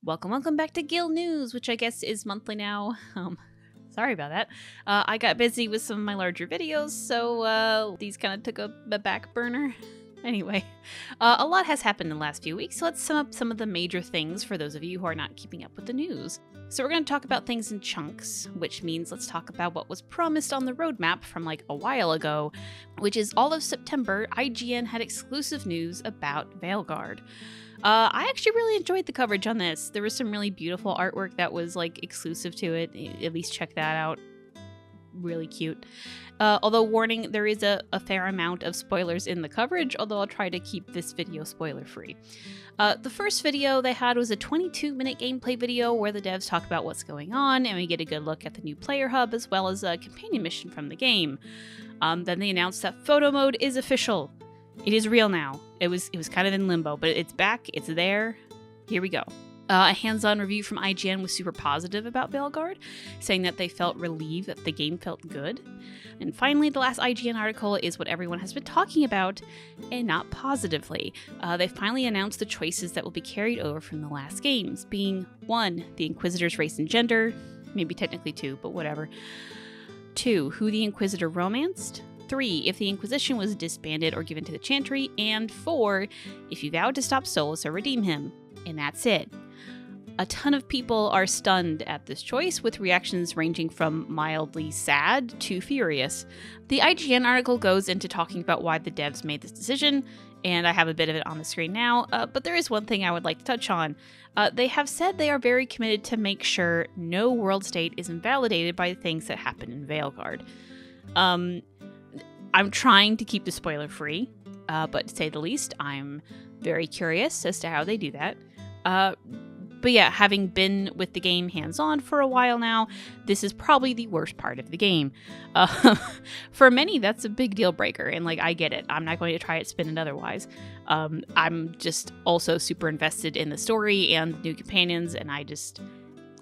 Welcome back to Guild News, which I guess is monthly now. Sorry about that. I got busy with some of my larger videos, so these kind of took a back burner. Anyway, a lot has happened in the last few weeks, so let's sum up some of the major things for those of you who are not keeping up with the news. So we're going to talk about things in chunks, which means let's talk about what was promised on the roadmap from like a while ago, which is all of September, IGN had exclusive news about Veilguard. I actually really enjoyed the coverage on this. There was some really beautiful artwork that was like exclusive to it. At least check that out. Really cute. Although warning, there is a fair amount of spoilers in the coverage, although I'll try to keep this video spoiler free. The first video they had was a 22-minute gameplay video where the devs talk about what's going on, and we get a good look at the new player hub as well as a companion mission from the game. Then they announced that photo mode is official. It is real now. It was kind of in limbo, but it's back. It's there. Here we go. A hands-on review from IGN was super positive about Veilguard, saying that they felt relieved that the game felt good. And finally, the last IGN article is what everyone has been talking about, and not positively. They finally announced the choices that will be carried over from the last games, being 1, the Inquisitor's race and gender, maybe technically 2, but whatever. 2, who the Inquisitor romanced. 3, if the Inquisition was disbanded or given to the Chantry, and 4, if you vowed to stop Solus or redeem him. And that's it. A ton of people are stunned at this choice, with reactions ranging from mildly sad to furious. The IGN article goes into talking about why the devs made this decision, and I have a bit of it on the screen now, but there is one thing I would like to touch on. They have said they are very committed to make sure no world state is invalidated by the things that happen in Veilguard. I'm trying to keep the spoiler free, but to say the least, I'm very curious as to how they do that. But yeah, having been with the game hands-on for a while now, this is probably the worst part of the game. For many, that's a big deal breaker, and like, I get it. I'm not going to try it spin it otherwise. I'm just also super invested in the story and new companions, and I just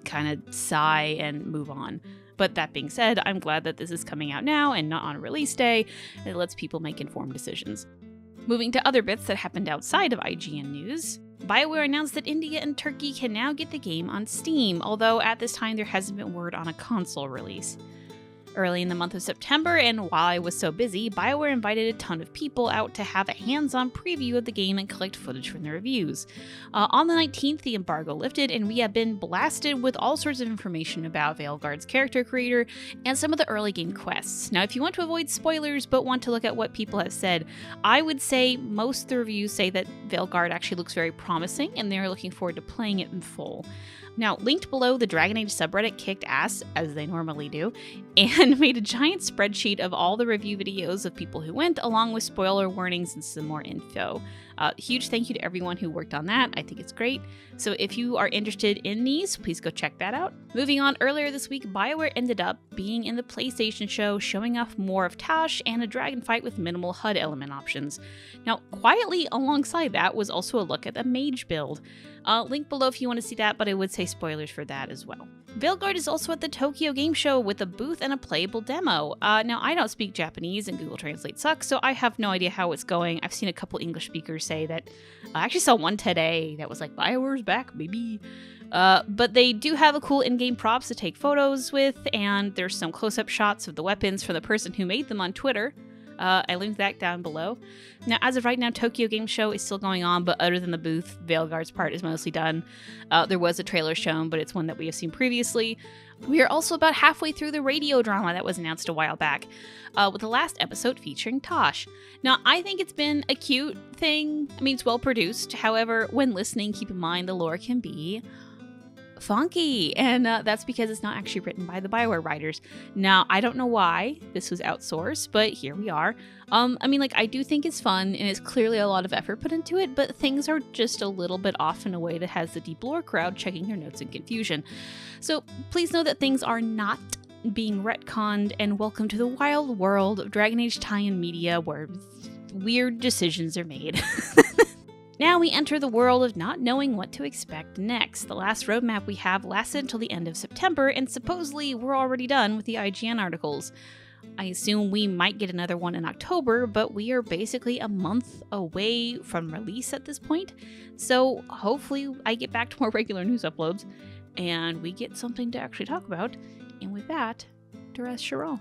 kind of sigh and move on. But that being said, I'm glad that this is coming out now and not on release day. It lets people make informed decisions. Moving to other bits that happened outside of IGN news, BioWare announced that India and Turkey can now get the game on Steam, although at this time there hasn't been word on a console release. Early in the month of September, and while I was so busy, BioWare invited a ton of people out to have a hands-on preview of the game and collect footage from the reviews. On the 19th, the embargo lifted, and we have been blasted with all sorts of information about Veilguard's character creator and some of the early game quests. Now, if you want to avoid spoilers but want to look at what people have said, I would say most of the reviews say that Veilguard actually looks very promising, and they're looking forward to playing it in full. Now, linked below, the Dragon Age subreddit kicked ass, as they normally do, and made a giant spreadsheet of all the review videos of people who went, along with spoiler warnings and some more info. Huge thank you to everyone who worked on that. I think it's great. So if you are interested in these, please go check that out. Moving on, earlier this week, BioWare ended up being in the PlayStation show, showing off more of Tash and a dragon fight with minimal HUD element options. Now, quietly alongside that was also a look at the mage build. Link below if you want to see that, but I would say spoilers for that as well. Veilguard is also at the Tokyo Game Show with a booth and a playable demo. Now, I don't speak Japanese and Google Translate sucks, so I have no idea how it's going. I've seen a couple English speakers say that. I actually saw one today that was like, BioWare's back, baby. But they do have a cool in-game props to take photos with, and there's some close-up shots of the weapons from the person who made them on Twitter. I linked that down below. Now, as of right now, Tokyo Game Show is still going on, but other than the booth, Veilguard's part is mostly done. There was a trailer shown, but it's one that we have seen previously. We are also about halfway through the radio drama that was announced a while back, with the last episode featuring Tosh. Now, I think it's been a cute thing. I mean, it's well produced. However, when listening, keep in mind the lore can be funky, and that's because it's not actually written by the BioWare writers. Now, I don't know why this was outsourced, but here we are. I mean, like, I do think it's fun, and it's clearly a lot of effort put into it, but things are just a little bit off in a way that has the deep lore crowd checking their notes in confusion. So please know that things are not being retconned, and welcome to the wild world of Dragon Age tie-in media where weird decisions are made. Now we enter the world of not knowing what to expect next. The last roadmap we have lasted until the end of September, and supposedly we're already done with the IGN articles. I assume we might get another one in October, but we are basically a month away from release at this point. So hopefully I get back to more regular news uploads and we get something to actually talk about. And with that, Durez Sherrill.